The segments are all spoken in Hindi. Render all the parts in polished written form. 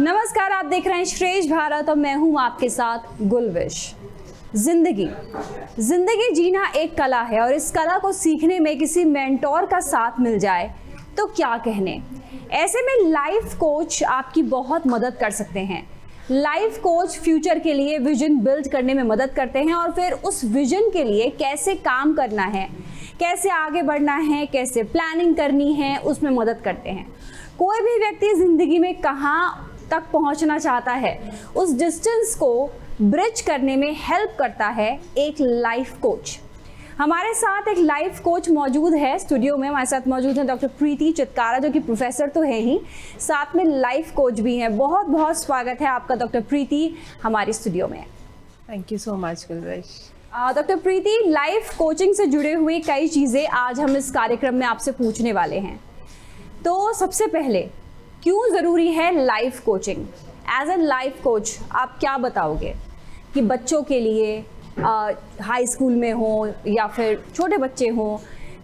नमस्कार, आप देख रहे हैं श्रेष्ठ भारत और मैं हूं आपके साथ गुलविश। जिंदगी जीना एक कला है और इस कला को सीखने में किसी मेंटोर का साथ मिल जाए तो क्या कहने। ऐसे में लाइफ कोच आपकी बहुत मदद कर सकते हैं। लाइफ कोच फ्यूचर के लिए विजन बिल्ड करने में मदद करते हैं और फिर उस विजन के लिए कैसे काम करना है, कैसे आगे बढ़ना है, कैसे प्लानिंग करनी है, उसमें मदद करते हैं। कोई भी व्यक्ति ज़िंदगी में कहाँ तक पहुँचना चाहता है, उस डिस्टेंस को ब्रिज करने में हेल्प करता है एक लाइफ कोच। हमारे साथ एक लाइफ कोच मौजूद है स्टूडियो में। हमारे साथ मौजूद है डॉक्टर प्रीति चितकारा, जो कि प्रोफेसर तो है ही, साथ में लाइफ कोच भी हैं। बहुत बहुत स्वागत है आपका डॉक्टर प्रीति हमारी स्टूडियो में। Thank you so much Gulvish. Doctor Preeti, life coaching से जुड़े हुए कई चीज़ें आज हम इस कार्यक्रम में आपसे पूछने वाले हैं। तो सबसे पहले, क्यों ज़रूरी है life coaching? As a life coach आप क्या बताओगे कि बच्चों के लिए हाई स्कूल में हो या फिर छोटे बच्चे हों,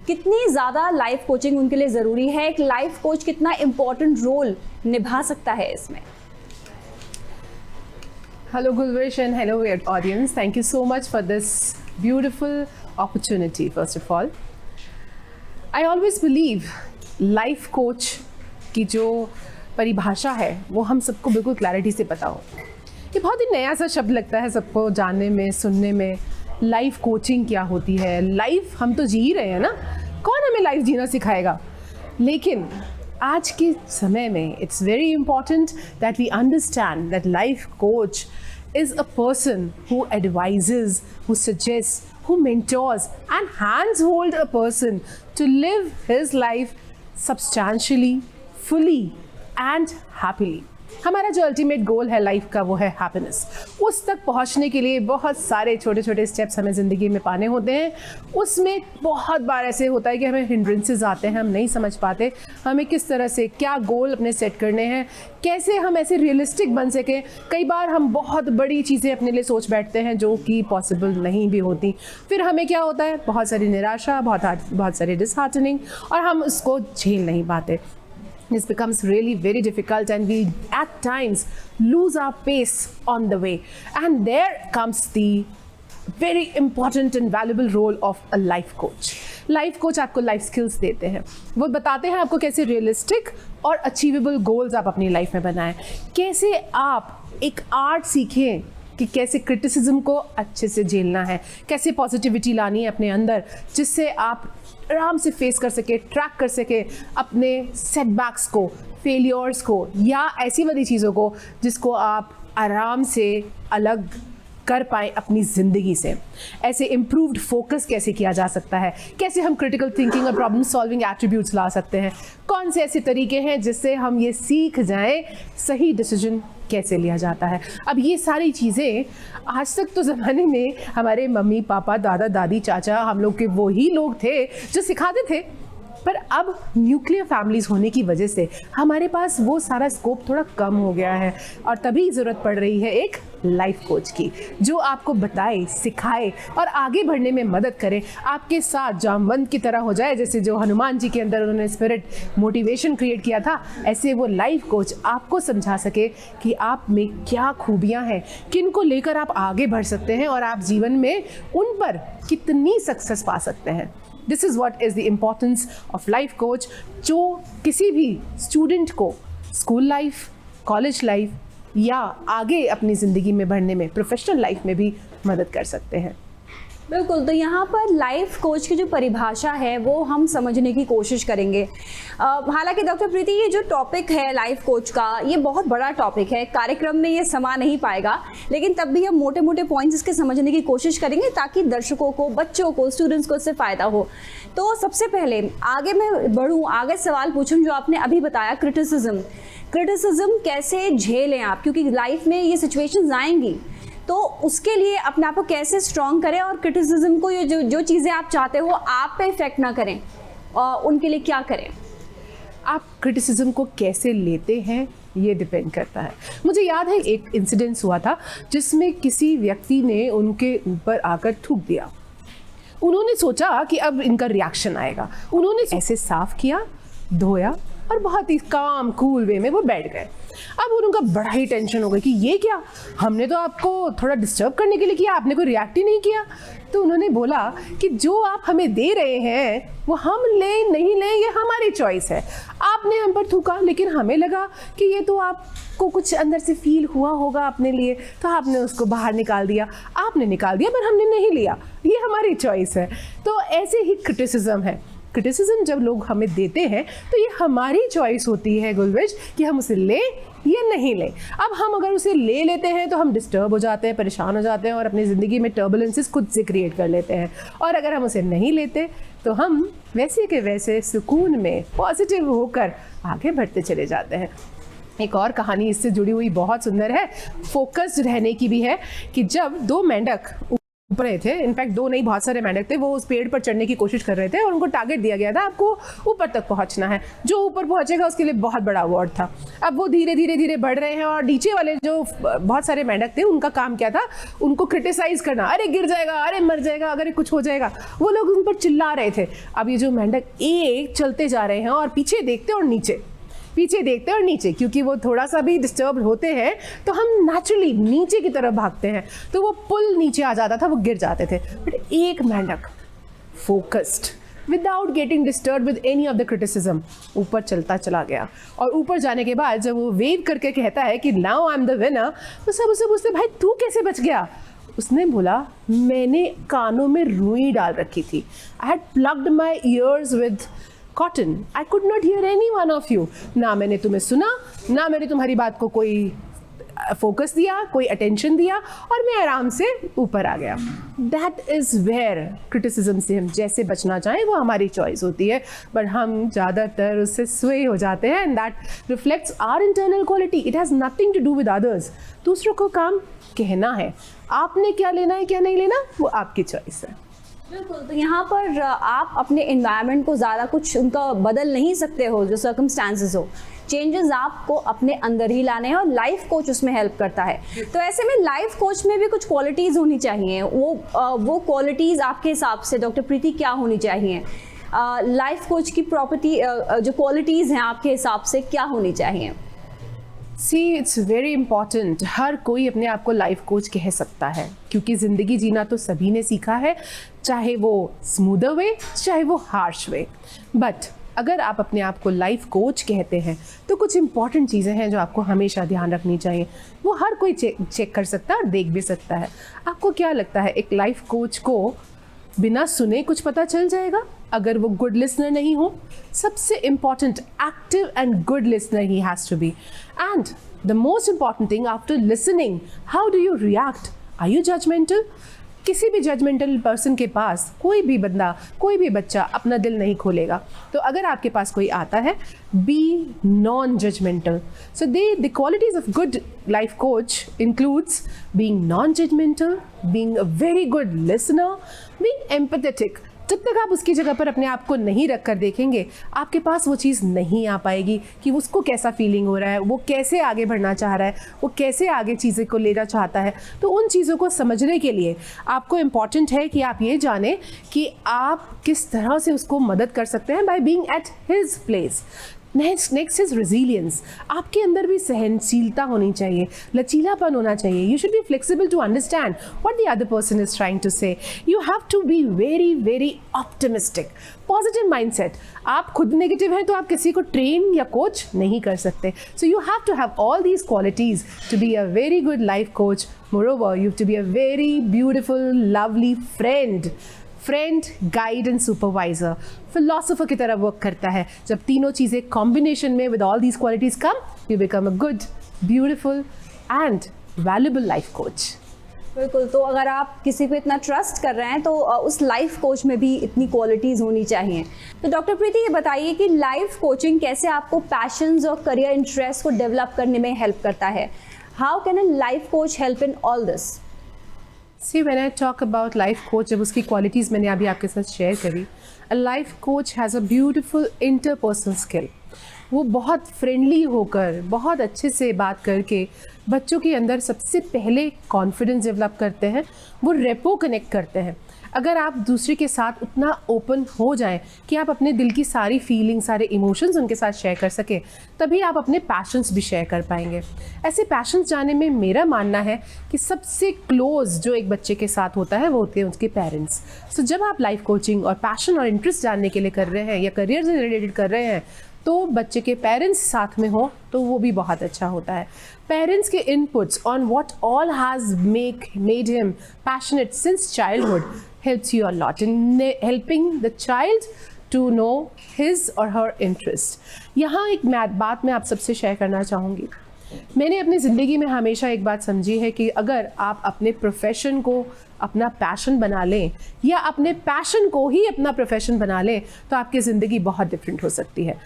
कितनी ज़्यादा लाइफ कोचिंग उनके लिए ज़रूरी है? एक लाइफ कोच कितना इम्पोर्टेंट रोल निभा सकता है इसमें? Hello Gulvish and hello audience. Thank you so much for this beautiful opportunity first of all. I always believe life coach की जो परिभाषा है वो हम सबको बिल्कुल क्लैरिटी से पता हो। ये बहुत ही नया सा शब्द लगता है सबको जानने में, सुनने में। लाइफ कोचिंग क्या होती है? लाइफ हम तो जी रहे हैं ना, कौन हमें लाइफ जीना सिखाएगा? लेकिन आज के समय में it's very important that we understand that life coach is a person who advises, who suggests, who mentors and hands-hold a person to live his life substantially, fully and happily. हमारा जो अल्टीमेट गोल है लाइफ का वो है हैप्पीनेस। उस तक पहुंचने के लिए बहुत सारे छोटे छोटे स्टेप्स हमें ज़िंदगी में पाने होते हैं। उसमें बहुत बार ऐसे होता है कि हमें हिंड्रेंसेस आते हैं, हम नहीं समझ पाते हमें किस तरह से क्या गोल अपने सेट करने हैं, कैसे हम ऐसे रियलिस्टिक बन सकें। कई बार हम बहुत बड़ी चीज़ें अपने लिए सोच बैठते हैं जो कि पॉसिबल नहीं भी होती। फिर हमें क्या होता है, बहुत सारी निराशा, बहुत सारी डिसहार्टनिंग, और हम उसको झेल नहीं पाते। This becomes really very difficult and we at times lose our pace on the way. And there comes the very important and valuable role of a life coach. Life coach आपको लाइफ स्किल्स देते हैं। वो बताते हैं आपको कैसे रियलिस्टिक और अचीवेबल गोल्स आप अपनी लाइफ में बनाएं, कैसे आप एक आर्ट सीखें कि कैसे क्रिटिसिज्म को अच्छे से झेलना है, कैसे पॉजिटिविटी लानी है अपने अंदर, जिससे आप आराम से फेस कर सके, ट्रैक कर सके अपने सेटबैक्स को, फेलियर्स को, या ऐसी वाली चीज़ों को जिसको आप आराम से अलग कर पाएँ अपनी ज़िंदगी से। ऐसे इम्प्रूव्ड फोकस कैसे किया जा सकता है, कैसे हम क्रिटिकल थिंकिंग और प्रॉब्लम सॉल्विंग एट्रीब्यूट्स ला सकते हैं, कौन से ऐसे तरीके हैं जिससे हम ये सीख जाएं सही डिसीजन कैसे लिया जाता है। अब ये सारी चीज़ें आज तक तो ज़माने में हमारे मम्मी पापा, दादा दादी, चाचा, हम लोग के वही लोग थे जो सिखाते थे। पर अब न्यूक्लियर फैमिलीज़ होने की वजह से हमारे पास वो सारा स्कोप थोड़ा कम हो गया है, और तभी ज़रूरत पड़ रही है एक लाइफ कोच की, जो आपको बताए, सिखाए और आगे बढ़ने में मदद करे, आपके साथ जामवंत की तरह हो जाए। जैसे जो हनुमान जी के अंदर उन्होंने स्पिरिट मोटिवेशन क्रिएट किया था, ऐसे वो लाइफ कोच आपको समझा सके कि आप में क्या खूबियाँ हैं, किन को लेकर आप आगे बढ़ सकते हैं और आप जीवन में उन पर कितनी सक्सेस पा सकते हैं। This is what is the importance of life coach, जो किसी भी स्टूडेंट को स्कूल लाइफ, कॉलेज लाइफ या आगे अपनी ज़िंदगी में बढ़ने में, प्रोफेशनल लाइफ में भी मदद कर सकते हैं। बिल्कुल। तो यहाँ पर लाइफ कोच की जो परिभाषा है वो हम समझने की कोशिश करेंगे। हालांकि डॉक्टर प्रीति, ये जो टॉपिक है लाइफ कोच का, ये बहुत बड़ा टॉपिक है, कार्यक्रम में ये समा नहीं पाएगा, लेकिन तब भी हम मोटे मोटे पॉइंट्स इसके समझने की कोशिश करेंगे ताकि दर्शकों को, बच्चों को, स्टूडेंट्स को इससे फ़ायदा हो। तो सबसे पहले आगे मैं बढ़ूँ, आगे सवाल पूछूँ जो आपने अभी बताया, क्रिटिसिज्म कैसे झेलें आप, क्योंकि लाइफ में ये सिचुएशंस आएंगी, तो उसके लिए अपने आप को कैसे स्ट्रॉन्ग करें और क्रिटिसिज्म को, ये जो चीज़ें आप चाहते हो आप पे इफेक्ट ना करें, और उनके लिए क्या करें? आप क्रिटिसिज्म को कैसे लेते हैं ये डिपेंड करता है। मुझे याद है एक इंसिडेंस हुआ था जिसमें किसी व्यक्ति ने उनके ऊपर आकर थूक दिया। उन्होंने सोचा कि अब इनका रिएक्शन आएगा। उन्होंने ऐसे साफ किया, धोया, और बहुत ही काम कूल वे में वो बैठ गए। अब उनका बड़ा ही टेंशन हो गई कि ये क्या, हमने तो आपको थोड़ा डिस्टर्ब करने के लिए किया, आपने कोई रिएक्ट ही नहीं किया। तो उन्होंने बोला कि जो आप हमें दे रहे हैं वो हम लें नहीं लें ये हमारी चॉइस है। आपने हम पर थूका, लेकिन हमें लगा कि ये तो आपको कुछ अंदर से फील हुआ होगा अपने लिए, तो आपने उसको बाहर निकाल दिया। आपने निकाल दिया पर हमने नहीं लिया, ये हमारी चॉइस है। तो ऐसे ही क्रिटिसिज्म है। क्रिटिसिज्म जब लोग हमें देते हैं तो ये हमारी चॉइस होती है गुलविश कि हम उसे लें या नहीं लें। अब हम अगर उसे ले लेते हैं तो हम डिस्टर्ब हो जाते हैं, परेशान हो जाते हैं और अपनी ज़िंदगी में टर्बुलेंसेस खुद से क्रिएट कर लेते हैं। और अगर हम उसे नहीं लेते तो हम वैसे के वैसे सुकून में पॉजिटिव होकर आगे बढ़ते चले जाते हैं। एक और कहानी इससे जुड़ी हुई बहुत सुंदर है, फोकस्ड रहने की भी है, कि जब दो मेंढक ऊपर रहे थे, इनफैक्ट दो नहीं बहुत सारे मेंढक थे, वो उस पेड़ पर चढ़ने की कोशिश कर रहे थे और उनको टारगेट दिया गया था, आपको ऊपर तक पहुंचना है, जो ऊपर पहुंचेगा उसके लिए बहुत बड़ा अवार्ड था। अब वो धीरे धीरे धीरे बढ़ रहे हैं और नीचे वाले जो बहुत सारे मेंढक थे उनका काम क्या था, उनको क्रिटिसाइज करना, अरे गिर जाएगा, अरे मर जाएगा, अगर कुछ हो जाएगा, वो लोग उन पर चिल्ला रहे थे। अब ये जो मेंढक एक चलते जा रहे हैं और पीछे देखते और नीचे, पीछे देखते और नीचे, क्योंकि वो थोड़ा सा भी डिस्टर्ब होते हैं तो हम नेचुरली नीचे की तरफ भागते हैं, तो वो पुल नीचे आ जाता था, वो गिर जाते थे। बट एक मेंढक focused without getting disturb with any of the criticism ऊपर चलता चला गया। और ऊपर जाने के बाद जब वो वेव करके कहता है कि now I am the winner, तो सब उसे पूछते भाई तू कैसे बच गया? उसने बोला मैंने कानों में रुई डाल रखी थी, I had plugged my ears with cotton, I could not hear any one of you. ना मैंने तुम्हें सुना, ना मैंने तुम्हारी बात को कोई फोकस दिया, कोई अटेंशन दिया, और मैं आराम से ऊपर आ गया। दैट इज़ वेयर क्रिटिसिज्म से हम जैसे बचना चाहें वो हमारी चॉइस होती है, बट हम ज़्यादातर उससे स्वे हो जाते हैं, and that reflects our internal quality. It has nothing to do with others. दूसरों को काम कहना है, आपने क्या लेना है क्या नहीं लेना वो आपकी चॉइस है। बिल्कुल, तो यहाँ पर आप अपने इन्वायरमेंट को ज़्यादा कुछ उनका बदल नहीं सकते हो, जो सर्कमस्टांसेस हो, चेंजेस आपको अपने अंदर ही लाने हैं और लाइफ कोच उसमें हेल्प करता है। तो ऐसे में लाइफ कोच में भी कुछ क्वालिटीज़ होनी चाहिए, वो क्वालिटीज़ आपके हिसाब से डॉक्टर प्रीति क्या होनी चाहिए? लाइफ कोच की प्रॉपर्टी जो क्वालिटीज़ हैं आपके हिसाब से क्या होनी चाहिए? सी इट्स वेरी इंपॉर्टेंट, हर कोई अपने आप को लाइफ कोच कह सकता है, क्योंकि ज़िंदगी जीना तो सभी ने सीखा है, चाहे वो स्मूदर वे चाहे वो हार्श वे। बट अगर आप अपने आप को लाइफ कोच कहते हैं तो कुछ इंपॉर्टेंट चीज़ें हैं जो आपको हमेशा ध्यान रखनी चाहिए। वो हर कोई चेक कर सकता है और देख भी सकता है। आपको क्या लगता है एक लाइफ कोच को बिना सुने कुछ पता चल जाएगा अगर वो गुड लिसनर नहीं हो? सबसे important, active and good listener ही has to be. And the most important thing after listening, how do you react? Are you judgmental? किसी भी जजमेंटल पर्सन के पास कोई भी बंदा, कोई भी बच्चा अपना दिल नहीं खोलेगा। तो अगर आपके पास कोई आता है, be non judgmental. So the qualities of good life coach includes being non judgmental, being a very good listener, being empathetic. जब तक आप उसकी जगह पर अपने आप को नहीं रख कर देखेंगे, आपके पास वो चीज़ नहीं आ पाएगी कि उसको कैसा फीलिंग हो रहा है, वो कैसे आगे बढ़ना चाह रहा है, वो कैसे आगे चीज़ें को लेना चाहता है। तो उन चीज़ों को समझने के लिए आपको इम्पॉर्टेंट है कि आप ये जानें कि आप किस तरह से उसको मदद कर सकते हैं by being at his place. Next is resilience. आपके अंदर भी सहनशीलता होनी चाहिए, लचीलापन होना चाहिए। You should be flexible to understand what the other person is trying to say. You have to be very very optimistic, positive mindset. आप खुद नेगेटिव हैं तो आप किसी को ट्रेन या कोच नहीं कर सकते। So you have to have all these qualities to be a very good life coach. Moreover, you have to be a very beautiful lovely friend, guide and supervisor, philosopher की तरह वर्क करता है। जब तीनों चीज़ें कॉम्बिनेशन में with all these qualities come, you become a good, beautiful and valuable life coach. बिल्कुल, तो अगर आप किसी पे इतना ट्रस्ट कर रहे हैं तो उस लाइफ कोच में भी इतनी क्वालिटीज़ होनी चाहिए। तो डॉक्टर प्रीति ये बताइए कि लाइफ कोचिंग कैसे आपको पैशंस और करियर इंटरेस्ट को डेवलप करने में हेल्प करता है? How can a life coach help in all this? See, when I talk about life coach, जब उसकी क्वालिटीज़ मैंने अभी आपके साथ शेयर करी, a life coach has a beautiful interpersonal skill. वो बहुत फ्रेंडली होकर, बहुत अच्छे से बात करके बच्चों के अंदर सबसे पहले कॉन्फिडेंस डेवलप करते हैं, वो रेपो कनेक्ट करते हैं। अगर आप दूसरे के साथ उतना ओपन हो जाएं कि आप अपने दिल की सारी फीलिंग, सारे इमोशंस उनके साथ शेयर कर सकें, तभी आप अपने पैशंस भी शेयर कर पाएंगे। ऐसे पैशंस जाने में मेरा मानना है कि सबसे क्लोज जो एक बच्चे के साथ होता है वो होते हैं उसके पेरेंट्स। सो जब आप लाइफ कोचिंग और पैशन और इंटरेस्ट जानने के लिए कर रहे हैं या करियर से रिलेटेड कर रहे हैं, तो बच्चे के पेरेंट्स साथ में हो तो वो भी बहुत अच्छा होता है। पेरेंट्स के inputs on what all has made him passionate since childhood helps you a lot in helping the child to know his और हर इंटरेस्ट। यहाँ एक बात मैं आप सबसे शेयर करना चाहूँगी। मैंने अपनी ज़िंदगी में हमेशा एक बात समझी है कि अगर आप अपने प्रोफेशन को अपना पैशन बना लें या अपने पैशन को ही अपना प्रोफेशन बना लें, तो आपकी ज़िंदगी बहुत डिफरेंट हो सकती है।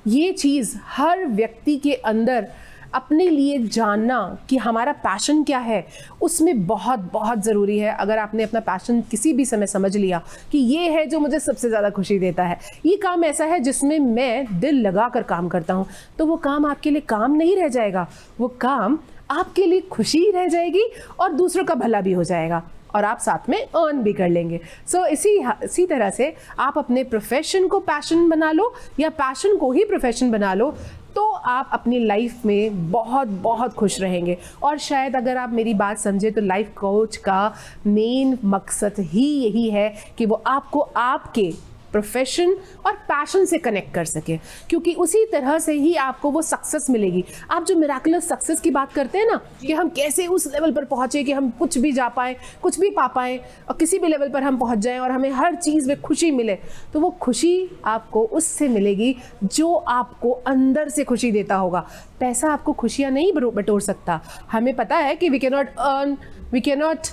ये चीज़ हर व्यक्ति के अंदर अपने लिए जानना कि हमारा पैशन क्या है, उसमें बहुत बहुत ज़रूरी है। अगर आपने अपना पैशन किसी भी समय समझ लिया कि ये है जो मुझे सबसे ज़्यादा खुशी देता है, ये काम ऐसा है जिसमें मैं दिल लगा कर काम करता हूँ, तो वो काम आपके लिए काम नहीं रह जाएगा, वो काम आपके लिए खुशी रह जाएगी और दूसरों का भला भी हो जाएगा और आप साथ में अर्न भी कर लेंगे। सो इसी तरह से आप अपने प्रोफेशन को पैशन बना लो या पैशन को ही प्रोफेशन बना लो, तो आप अपनी लाइफ में बहुत बहुत खुश रहेंगे। और शायद अगर आप मेरी बात समझे तो लाइफ कोच का मेन मकसद ही यही है कि वो आपको आपके प्रोफेशन और पैशन से कनेक्ट कर सके, क्योंकि उसी तरह से ही आपको वो सक्सेस मिलेगी। आप जो मिराकुलस सक्सेस की बात करते हैं ना, कि हम कैसे उस लेवल पर पहुँचे कि हम कुछ भी जा पाएँ, कुछ भी पा पाएँ और किसी भी लेवल पर हम पहुँच जाएँ और हमें हर चीज़ में खुशी मिले, तो वो खुशी आपको उससे मिलेगी जो आपको अंदर से खुशी देता होगा। पैसा आपको खुशियाँ नहीं बटोर सकता। हमें पता है कि we cannot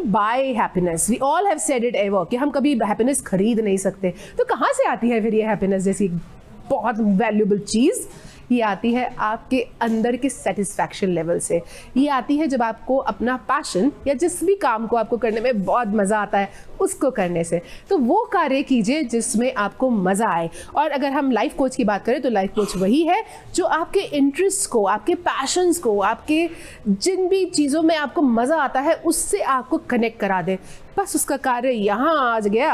buy happiness. We all have said it ever कि हम कभी हैप्पीनेस खरीद नहीं सकते। तो कहाँ से आती है फिर ये हैप्पीनेस जैसी बहुत वैल्यूबल चीज़? ये आती है आपके अंदर के सेटिस्फैक्शन लेवल से। ये आती है जब आपको अपना पैशन या जिस भी काम को आपको करने में बहुत मज़ा आता है उसको करने से। तो वो कार्य कीजिए जिसमें आपको मज़ा आए। और अगर हम लाइफ कोच की बात करें तो लाइफ कोच वही है जो आपके इंटरेस्ट को, आपके पैशंस को, आपके जिन भी चीज़ों में आपको मज़ा आता है उससे आपको कनेक्ट करा दे। बस उसका कार्य यहाँ आ गया,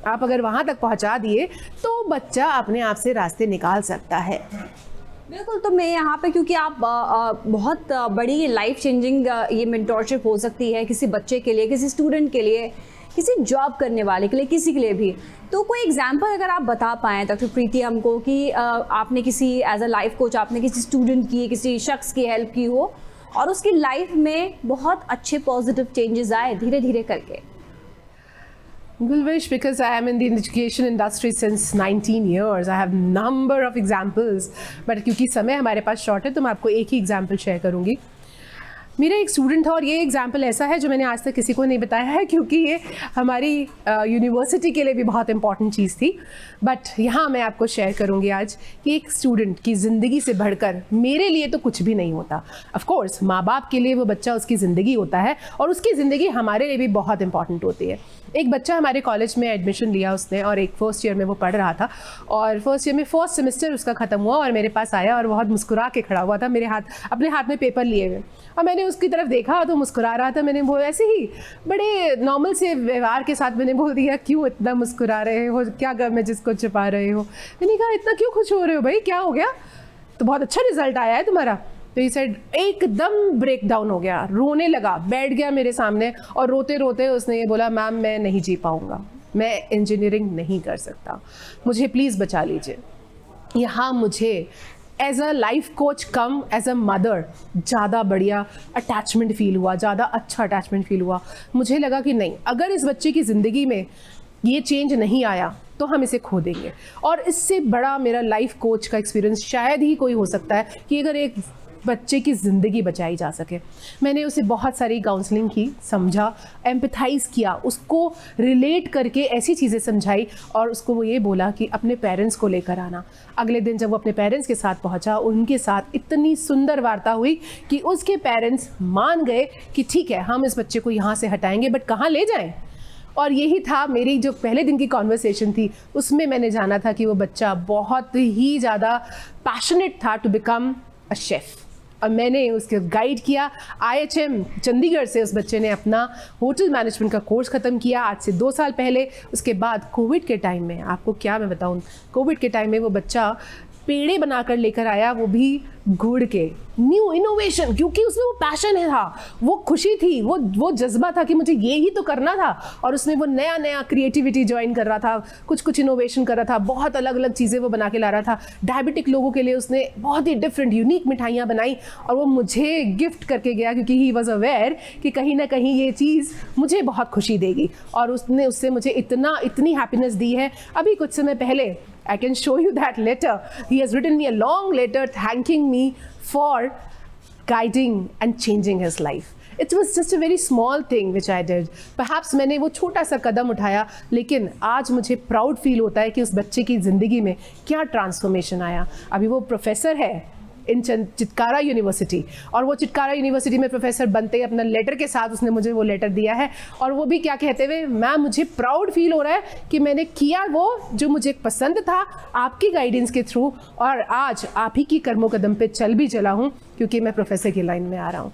आप अगर वहाँ तक पहुँचा दिए तो बच्चा अपने आप से रास्ते निकाल सकता है। बिल्कुल। तो मैं यहाँ पे, क्योंकि आप बहुत बड़ी लाइफ चेंजिंग ये मेंटोरशिप हो सकती है किसी बच्चे के लिए, किसी स्टूडेंट के लिए, किसी जॉब करने वाले के लिए, किसी के लिए भी, तो कोई एग्जांपल अगर आप बता पाएँ डॉक्टर प्रीति हमको कि आपने किसी एज अ लाइफ कोच आपने किसी स्टूडेंट की, किसी शख्स की हेल्प की हो और उसकी लाइफ में बहुत अच्छे पॉजिटिव चेंजेस आए धीरे धीरे करके। Gulvish, because I am in the education industry since 19 years, I have number of examples, but क्योंकि समय हमारे पास शॉर्ट है तो मैं आपको एक ही एग्जाम्पल शेयर करूँगी। मेरा एक स्टूडेंट था और ये एग्जाम्पल ऐसा है जो मैंने आज तक किसी को नहीं बताया है, क्योंकि ये हमारी यूनिवर्सिटी के लिए भी बहुत इंपॉर्टेंट चीज़ थी। बट यहाँ मैं आपको शेयर करूँगी आज कि एक स्टूडेंट की ज़िंदगी से बढ़कर मेरे लिए तो कुछ भी नहीं होता। ऑफ कोर्स माँ बाप के लिए वो बच्चा उसकी ज़िंदगी होता है और उसकी ज़िंदगी हमारे लिए भी बहुत इंपॉर्टेंट होती है। एक बच्चा हमारे कॉलेज में एडमिशन लिया उसने और एक फर्स्ट ईयर में वो पढ़ रहा था और फर्स्ट ईयर में फर्स्ट सेमेस्टर उसका ख़त्म हुआ और मेरे पास आया और बहुत मुस्कुरा के खड़ा हुआ था, मेरे अपने हाथ में पेपर लिए हुए, और मैंने उसकी तरफ देखा तो मुस्कुरा रहा था। मैंने वो ऐसे ही बड़े नॉर्मल से व्यवहार के साथ मैंने बोल दिया, क्यों इतना मुस्कुरा रहे हो, क्या गम है जिसको छिपा रहे हो? मैंने कहा इतना क्यों खुश हो रहे हो भाई, क्या हो गया? तो बहुत अच्छा रिजल्ट आया है तुम्हारा। तो ये साइड एकदम ब्रेक डाउन हो गया, रोने लगा, बैठ गया मेरे सामने और रोते रोते उसने ये बोला, मैम मैं नहीं जी पाऊँगा, मैं इंजीनियरिंग नहीं कर सकता, मुझे प्लीज़ बचा लीजिए। यहाँ मुझे एज अ लाइफ कोच कम एज अ मदर ज़्यादा बढ़िया अटैचमेंट फील हुआ, ज़्यादा अच्छा अटैचमेंट फील हुआ। मुझे लगा कि नहीं, अगर इस बच्चे की ज़िंदगी में ये चेंज नहीं आया तो हम इसे खो देंगे। और इससे बड़ा मेरा लाइफ कोच का एक्सपीरियंस शायद ही कोई हो सकता है कि अगर एक बच्चे की ज़िंदगी बचाई जा सके। मैंने उसे बहुत सारी काउंसलिंग की, समझा, एम्पैथाइज़ किया, उसको रिलेट करके ऐसी चीज़ें समझाई और उसको वो ये बोला कि अपने पेरेंट्स को लेकर आना। अगले दिन जब वो अपने पेरेंट्स के साथ पहुंचा, उनके साथ इतनी सुंदर वार्ता हुई कि उसके पेरेंट्स मान गए कि ठीक है हम इस बच्चे को यहाँ से हटाएंगे, बट कहाँ ले जाएं? और यही था मेरी जो पहले दिन की कॉन्वर्सेशन थी, उसमें मैंने जाना था कि वो बच्चा बहुत ही ज़्यादा पैशनेट था टू बिकम अ शेफ़। और मैंने उसके गाइड किया। IHM चंडीगढ़ से उस बच्चे ने अपना होटल मैनेजमेंट का कोर्स ख़त्म किया आज से 2 साल पहले। उसके बाद कोविड के टाइम में, आपको क्या मैं बताऊँ, कोविड के टाइम में वो बच्चा पेड़े बनाकर लेकर आया, वो भी गुड़ के, न्यू इनोवेशन, क्योंकि उसमें वो पैशन था, वो खुशी थी, वो जज्बा था कि मुझे ये ही तो करना था। और उसमें वो नया नया क्रिएटिविटी ज्वाइन कर रहा था, कुछ इनोवेशन कर रहा था, बहुत अलग अलग चीज़ें वो बना के ला रहा था। डायबिटिक लोगों के लिए उसने बहुत ही डिफरेंट यूनिक मिठाइयाँ बनाई और वो मुझे गिफ्ट करके गया, क्योंकि ही वॉज अवेयर कि कहीं ना कहीं ये चीज़ मुझे बहुत खुशी देगी। और उसने उससे मुझे इतनी हैप्पीनेस दी है। अभी कुछ समय पहले, I can show you that letter. He has written me a long letter thanking me for guiding and changing his life. It was just a very small thing which I did. Perhaps मैंने वो छोटा सा कदम उठाया, लेकिन आज मुझे प्राउड फील होता है कि उस बच्चे की ज़िंदगी में क्या ट्रांसफॉर्मेशन आया। अभी वो प्रोफेसर है इन चितकारा यूनिवर्सिटी, और वो चितकारा यूनिवर्सिटी में प्रोफेसर बनते ही अपना लेटर के साथ उसने मुझे वो लेटर दिया है। और वो भी क्या कहते हुए, मैम मुझे प्राउड फील हो रहा है कि मैंने किया वो जो मुझे पसंद था आपकी गाइडेंस के थ्रू, और आज आप ही की कर्मों कदम पे चल भी चला हूँ, क्योंकि मैं प्रोफेसर की लाइन में आ रहा हूँ।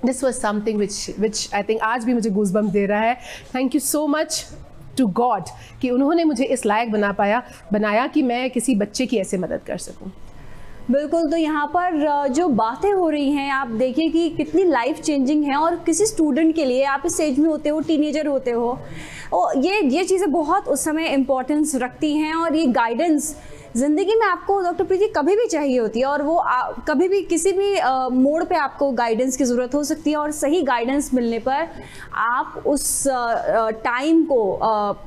This was something which I think आज भी मुझे गूज़बम्प दे रहा है। Thank you so much to God कि उन्होंने मुझे इस लायक बनाया कि मैं किसी बच्चे की ऐसे मदद कर सकूँ। बिल्कुल। तो यहाँ पर जो बातें हो रही हैं, आप देखिए कि कितनी लाइफ चेंजिंग है। और किसी स्टूडेंट के लिए, आप इस एज में होते हो, टीनेजर होते हो, और ये चीज़ें बहुत उस समय इम्पोर्टेंस रखती हैं। और ये गाइडेंस ज़िंदगी में आपको डॉक्टर प्रीति कभी भी चाहिए होती है, और वो कभी भी किसी भी मोड़ पे आपको गाइडेंस की ज़रूरत हो सकती है। और सही गाइडेंस मिलने पर आप उस टाइम को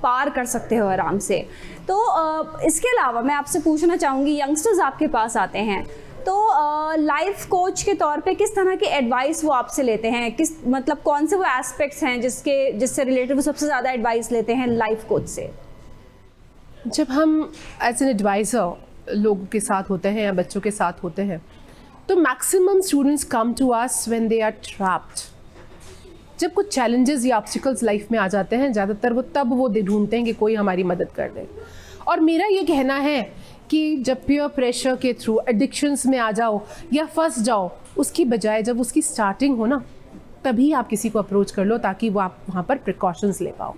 पार कर सकते हो आराम से। तो इसके अलावा मैं आपसे पूछना चाहूँगी, यंगस्टर्स आपके पास आते हैं, तो लाइफ कोच के तौर पे किस तरह की एडवाइस वो आपसे लेते हैं? मतलब कौन से वो एस्पेक्ट्स हैं जिससे रिलेटेड वो सबसे ज़्यादा एडवाइस लेते हैं लाइफ कोच से? जब हम एज एन एडवाइज़र लोगों के साथ होते हैं या बच्चों के साथ होते हैं, तो maximum students come to us when they are trapped. जब कुछ चैलेंजेस या ऑब्स्टिकल्स लाइफ में आ जाते हैं, ज़्यादातर वो ढूंढते हैं कि कोई हमारी मदद कर दे। और मेरा ये कहना है कि जब पीयर प्रेशर के थ्रू एडिक्शंस में आ जाओ या फंस जाओ, उसकी बजाय जब उसकी स्टार्टिंग हो ना, तभी आप किसी को अप्रोच कर लो, ताकि वो आप वहाँ पर प्रिकॉशंस ले पाओ।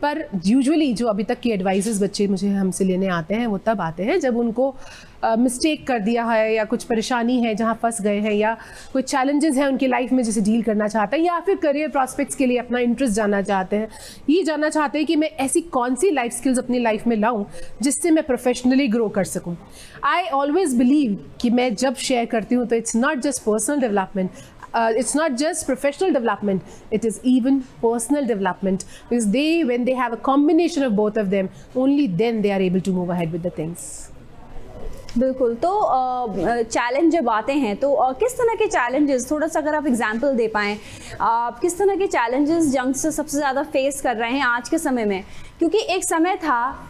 पर यूजुअली जो अभी तक की एडवाइसेस बच्चे मुझे हमसे लेने आते हैं, वो तब आते हैं जब उनको मिस्टेक कर दिया है, या कुछ परेशानी है जहाँ फंस गए हैं, या कोई चैलेंजेस हैं उनकी लाइफ में जिसे डील करना चाहते हैं, या फिर करियर प्रॉस्पेक्ट्स के लिए अपना इंटरेस्ट जानना चाहते हैं। ये जानना चाहते हैं कि मैं ऐसी कौन सी लाइफ स्किल्स अपनी लाइफ में लाऊं जिससे मैं प्रोफेशनली ग्रो कर सकूं। आई ऑलवेज बिलीव कि मैं जब शेयर करती हूँ तो it's not just personal development, it's not just professional development, it is even personal development, because when they have a combination of both of them, only then they are able to move ahead with the things. बिल्कुल। तो चैलेंज जब आते हैं तो किस तरह के चैलेंजेस, थोड़ा सा अगर आप एग्जांपल दे पाएँ, किस तरह के चैलेंजेस यंगस्टर्स सबसे ज़्यादा फेस कर रहे हैं आज के समय में? क्योंकि एक समय था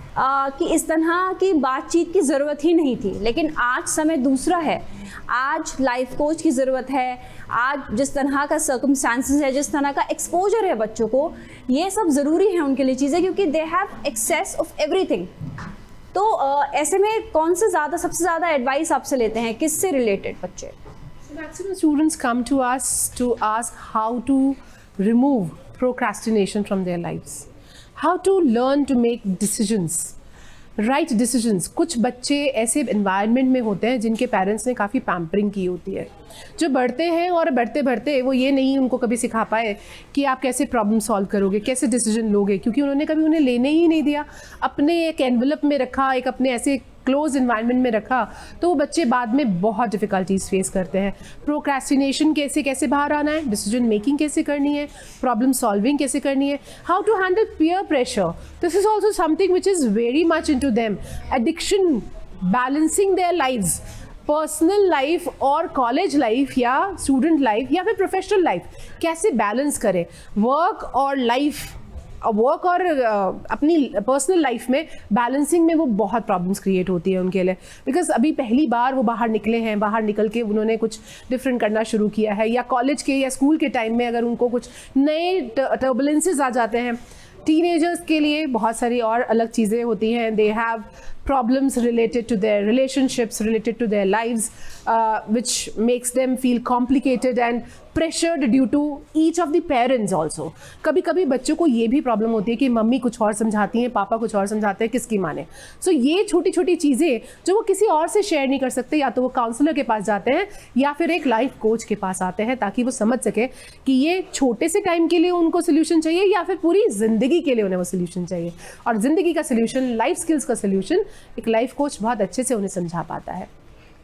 कि इस तरह की बातचीत की ज़रूरत ही नहीं थी, लेकिन आज समय दूसरा है। आज लाइफ कोच की ज़रूरत है। आज जिस तरह का सर्कमस्टांसेस है, जिस तरह का एक्सपोजर है बच्चों को, ये सब ज़रूरी है उनके लिए चीज़ें, क्योंकि they have access of everything. तो ऐसे में कौन से सबसे ज़्यादा एडवाइस आपसे लेते हैं, किससे रिलेटेड बच्चे? Maximum students come to us to ask how to remove procrastination from their lives, how to learn to make decisions, right decisions। कुछ बच्चे ऐसे एनवायरनमेंट में होते हैं जिनके पेरेंट्स ने काफ़ी पैम्परिंग की होती है, जो बढ़ते हैं और बढ़ते बढ़ते वो ये नहीं उनको कभी सिखा पाए कि आप कैसे प्रॉब्लम सॉल्व करोगे, कैसे डिसीजन लोगे, क्योंकि उन्होंने कभी उन्हें लेने ही नहीं दिया, अपने एक एनवलप में रखा, एक अपने ऐसे क्लोज इन्वायरमेंट में रखा। तो वो बच्चे बाद में बहुत डिफ़िकल्टीज फेस करते हैं। प्रोक्रेस्टिनेशन कैसे बाहर आना है, डिसीजन मेकिंग कैसे करनी है, प्रॉब्लम सॉल्विंग कैसे करनी है, how to handle peer pressure, this is also something which is very much in to them. Addiction, balancing their lives, personal life और कॉलेज लाइफ या स्टूडेंट लाइफ या फिर प्रोफेशनल लाइफ, कैसे बैलेंस करें वर्क और अपनी पर्सनल लाइफ में बैलेंसिंग में वो बहुत प्रॉब्लम्स क्रिएट होती है उनके लिए। बिकॉज अभी पहली बार वो बाहर निकले हैं, बाहर निकल के उन्होंने कुछ डिफरेंट करना शुरू किया है, या कॉलेज के या स्कूल के टाइम में अगर उनको कुछ नए टर्बुलेंसेस आ जाते हैं। टीनेजर्स के लिए बहुत सारी और अलग चीज़ें होती हैं। They have problems related to their relationships, related to their lives, which makes them feel complicated and pressured due to each of the parents also. कभी कभी बच्चों को ये भी प्रॉब्लम होती है कि मम्मी कुछ और समझाती हैं, पापा कुछ और समझाते हैं, किसकी माने. सो ये छोटी छोटी चीज़ें जो वो किसी और से शेयर नहीं कर सकते, या तो वो काउंसलर के पास जाते हैं या फिर एक लाइफ कोच के पास आते हैं, ताकि वो समझ सके कि ये छोटे से टाइम के लिए उनको सोल्यूशन चाहिए या फिर पूरी ज़िंदगी के लिए उन्हें वो सोल्यूशन चाहिए. और ज़िंदगी का सोल्यूशन, लाइफ स्किल्स का सोल्यूशन एक लाइफ कोच बहुत अच्छे से उन्हें समझा पाता है.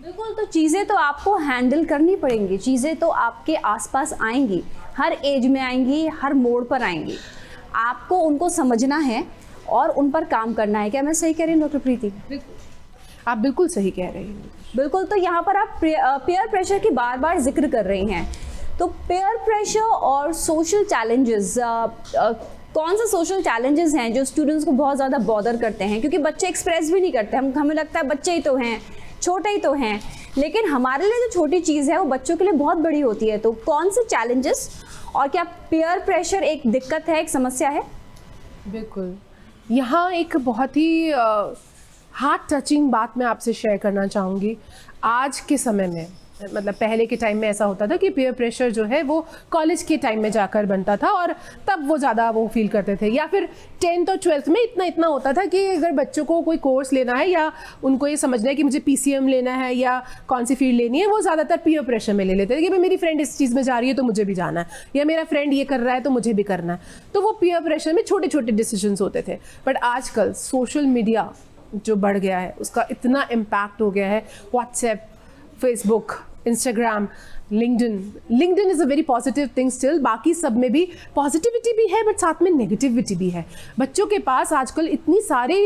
बिल्कुल, तो चीज़ें तो आपको हैंडल करनी पड़ेंगी, चीज़ें तो आपके आसपास आएंगी, हर एज में आएंगी, हर मोड़ पर आएंगी. आपको उनको समझना है और उन पर काम करना है. क्या मैं सही कह रही हूँ डॉक्टर प्रीति? आप बिल्कुल सही कह रही हैं. बिल्कुल. तो यहाँ पर आप पेयर प्रेशर की बार बार जिक्र कर रही हैं. तो पेयर प्रेशर और सोशल चैलेंजेस, कौन से सोशल चैलेंजेस हैं जो स्टूडेंट्स को बहुत ज़्यादा बॉदर करते हैं? क्योंकि बच्चे एक्सप्रेस भी नहीं करते, हमें लगता है बच्चे ही तो हैं, छोटे ही तो हैं, लेकिन हमारे लिए जो छोटी चीज़ है वो बच्चों के लिए बहुत बड़ी होती है. तो कौन से चैलेंजेस, और क्या पेयर प्रेशर एक दिक्कत है, एक समस्या है? बिल्कुल. यहाँ एक बहुत ही हार्ट टचिंग बात मैं आपसे शेयर करना चाहूँगी. आज के समय में, मतलब पहले के टाइम में ऐसा होता था कि पेयर प्रेशर जो है वो कॉलेज के टाइम में जाकर बनता था, और तब वो ज़्यादा वो फील करते थे, या फिर 10th और 12th में इतना होता था कि अगर बच्चों को कोई कोर्स लेना है या उनको ये समझना है कि मुझे PCM लेना है या कौन सी फील्ड लेनी है, वो ज़्यादातर पेयर प्रेशर में ले लेते थे कि भाई मेरी फ्रेंड इस चीज़ में जा रही है तो मुझे भी जाना है, या मेरा फ्रेंड ये कर रहा है तो मुझे भी करना है. तो वो पेयर प्रेशर में छोटे छोटे डिसीजंस होते थे. बट आजकल सोशल मीडिया जो बढ़ गया है, उसका इतना इम्पैक्ट हो गया है. WhatsApp, Facebook, Instagram, LinkedIn is a very positive thing still. बाकी सब में भी पॉजिटिविटी भी है, बट साथ में नेगेटिविटी भी है. बच्चों के पास आजकल इतनी सारे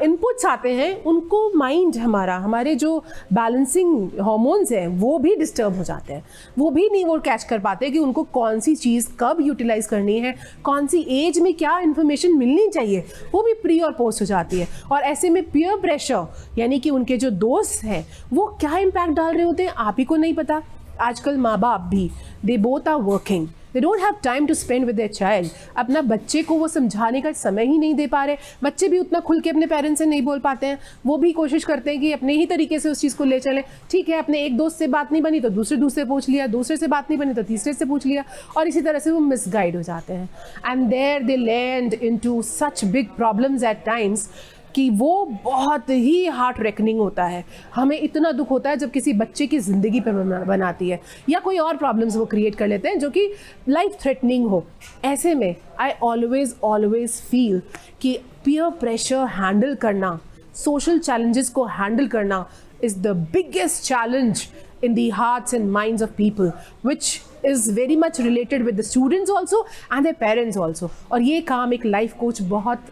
इनपुट्स आते हैं, उनको माइंड हमारे जो बैलेंसिंग हार्मोन्स हैं वो भी डिस्टर्ब हो जाते हैं. वो भी नहीं वो कैच कर पाते कि उनको कौन सी चीज़ कब यूटिलाइज करनी है, कौन सी एज में क्या इन्फॉर्मेशन मिलनी चाहिए, वो भी प्री और पोस्ट हो जाती है. और ऐसे में पीयर प्रेशर, यानी कि उनके जो दोस्त हैं वो क्या इम्पैक्ट डाल रहे होते हैं आप ही को नहीं पता. आजकल माँ बाप भी, they both are working, they don't have time to spend with their child. अपना बच्चे को वो समझाने का समय ही नहीं दे पा रहे. बच्चे भी उतना खुल के अपने पेरेंट्स से नहीं बोल पाते हैं. वो भी कोशिश करते हैं कि अपने ही तरीके से उस चीज़ को ले चलें. ठीक है, अपने एक दोस्त से बात नहीं बनी तो दूसरे पूछ लिया, दूसरे से बात नहीं बनी तो तीसरे से पूछ लिया, और इसी तरह से वो मिसगाइड हो जाते हैं. And there they land into such big problems at times कि वो बहुत ही हार्ट रेकनिंग होता है. हमें इतना दुख होता है जब किसी बच्चे की ज़िंदगी पर बनाती है, या कोई और प्रॉब्लम्स वो क्रिएट कर लेते हैं जो कि लाइफ थ्रेटनिंग हो. ऐसे में आई ऑलवेज फील कि पीयर प्रेशर हैंडल करना, सोशल चैलेंजेस को हैंडल करना is the biggest challenge in the hearts and minds of people, which is very much related with the students also and their parents also. और ये काम एक लाइफ कोच बहुत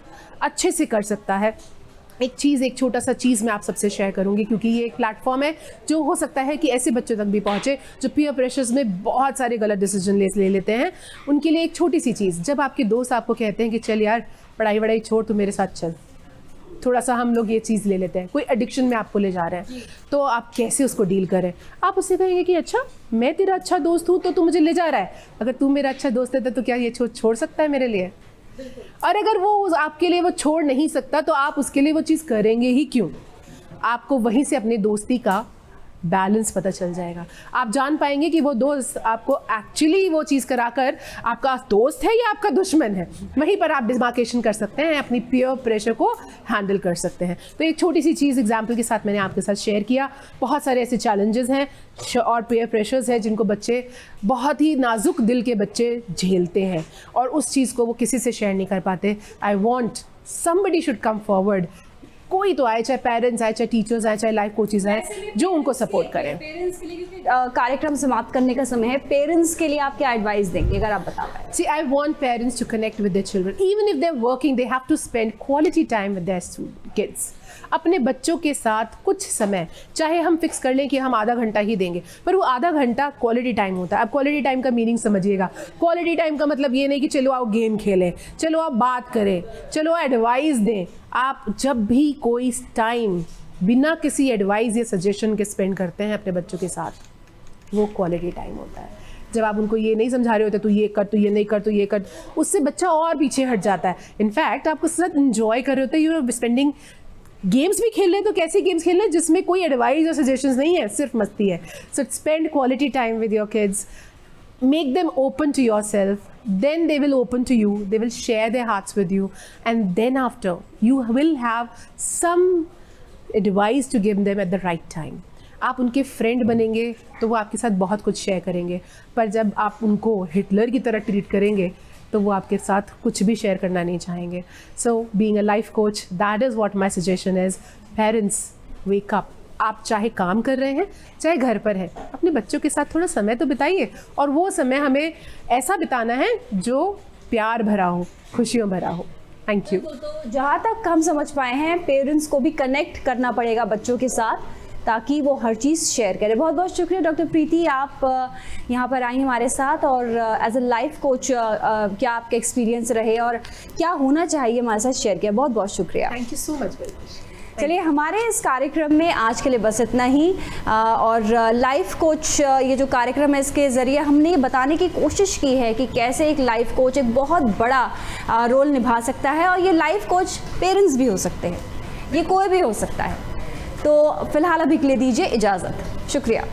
अच्छे से कर सकता है. एक छोटा सा चीज़ मैं आप सबसे शेयर करूंगी, क्योंकि ये एक प्लेटफॉर्म है जो हो सकता है कि ऐसे बच्चों तक भी पहुंचे जो पीयर प्रेशर्स में बहुत सारे गलत डिसीजन ले लेते हैं. उनके लिए एक छोटी सी चीज़, जब आपके दोस्त आपको कहते हैं कि चल यार पढ़ाई छोड़, तू मेरे साथ चल, थोड़ा सा हम लोग ये चीज़ ले लेते हैं, कोई एडिक्शन में आपको ले जा रहे हैं, तो आप कैसे उसको डील करें? आप उससे कहेंगे कि अच्छा मैं तेरा अच्छा दोस्त हूँ तो तू मुझे ले जा रहा है, अगर तू मेरा अच्छा दोस्त है तो क्या ये छोड़ सकता है मेरे लिए? और अगर वो आपके लिए वो छोड़ नहीं सकता तो आप उसके लिए वो चीज़ करेंगे ही क्यों? आपको वहीं से अपनी दोस्ती का बैलेंस पता चल जाएगा. आप जान पाएंगे कि वो दोस्त आपको एक्चुअली वो चीज़ कराकर आपका दोस्त है या आपका दुश्मन है. वहीं पर आप डिमार्केशन कर सकते हैं, अपनी पीयर प्रेशर को हैंडल कर सकते हैं. तो एक छोटी सी चीज़ एग्जाम्पल के साथ मैंने आपके साथ शेयर किया. बहुत सारे ऐसे चैलेंजेस हैं और पीयर प्रेशर्स हैं जिनको बच्चे, बहुत ही नाजुक दिल के बच्चे झेलते हैं, और उस चीज़ को वो किसी से शेयर नहीं कर पाते. I want somebody should come forward. कोई तो आए, चाहे पेरेंट्स आए, चाहे टीचर्स आए, चाहे लाइफ कोचेज आए, जो उनको सपोर्ट करें. पेरेंट्स के लिए, क्योंकि कार्यक्रम समाप्त करने का समय है, पेरेंट्स के लिए आप क्या एडवाइस देंगे अगर आप बता पाए? See, I want parents to connect with their children. Even if they're working, they have to spend quality time with their kids. अपने बच्चों के साथ कुछ समय, चाहे हम फिक्स कर लें कि हम आधा घंटा ही देंगे, पर वो आधा घंटा क्वालिटी टाइम होता है. अब क्वालिटी टाइम का मीनिंग समझिएगा. क्वालिटी टाइम का मतलब ये नहीं कि चलो आओ गेम खेलें, चलो आप बात करें, चलो एडवाइस दें. आप जब भी कोई टाइम बिना किसी एडवाइस या सजेशन के स्पेंड करते हैं अपने बच्चों के साथ, वो क्वालिटी टाइम होता है. जब आप उनको ये नहीं समझा रहे होते तो ये कर, तो ये नहीं कर, तो ये कर, उससे बच्चा और पीछे हट जाता है. इनफैक्ट आप उसके साथ इंजॉय कर रहे होते हैं, यू आर स्पेंडिंग गेम्स भी खेल रहे हैं तो कैसे गेम्स खेल रहे हैं जिसमें कोई एडवाइस और सजेशंस नहीं है, सिर्फ मस्ती है. So spend quality time with your kids, make them open to yourself, then they will open to you, they will share their hearts with you, and then after you will have some advice to give them at the right time. आप उनके फ्रेंड बनेंगे तो वो आपके साथ बहुत कुछ शेयर करेंगे, पर जब आप उनको हिटलर की तरह ट्रीट करेंगे तो वो आपके साथ कुछ भी शेयर करना नहीं चाहेंगे. So being a life coach, that is what my suggestion is. Parents, wake up. आप चाहे काम कर रहे हैं चाहे घर पर हैं, अपने बच्चों के साथ थोड़ा समय तो बिताइए, और वो समय हमें ऐसा बिताना है जो प्यार भरा हो, खुशियों भरा हो. Thank you. तो जहाँ तक हम समझ पाए हैं, पेरेंट्स को भी कनेक्ट करना पड़ेगा बच्चों के साथ ताकि वो हर चीज़ शेयर करें. बहुत बहुत शुक्रिया डॉक्टर प्रीति, आप यहाँ पर आई हमारे साथ, और एज अ लाइफ कोच क्या आपके एक्सपीरियंस रहे और क्या होना चाहिए हमारे साथ शेयर किया. बहुत बहुत शुक्रिया. Thank you so much. चलिए, हमारे इस कार्यक्रम में आज के लिए बस इतना ही. और लाइफ कोच ये जो कार्यक्रम है, इसके ज़रिए हमने ये बताने की कोशिश की है कि कैसे एक लाइफ कोच एक बहुत बड़ा रोल निभा सकता है, और ये लाइफ कोच पेरेंट्स भी हो सकते हैं, ये कोई भी हो सकता है. तो फिलहाल अभी के लिए दीजिए इजाज़त. शुक्रिया.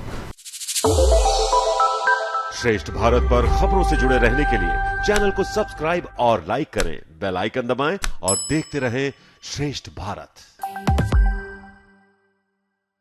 श्रेष्ठ भारत पर खबरों से जुड़े रहने के लिए चैनल को सब्सक्राइब और लाइक करें, बेल आइकन दबाएं और देखते रहें श्रेष्ठ भारत.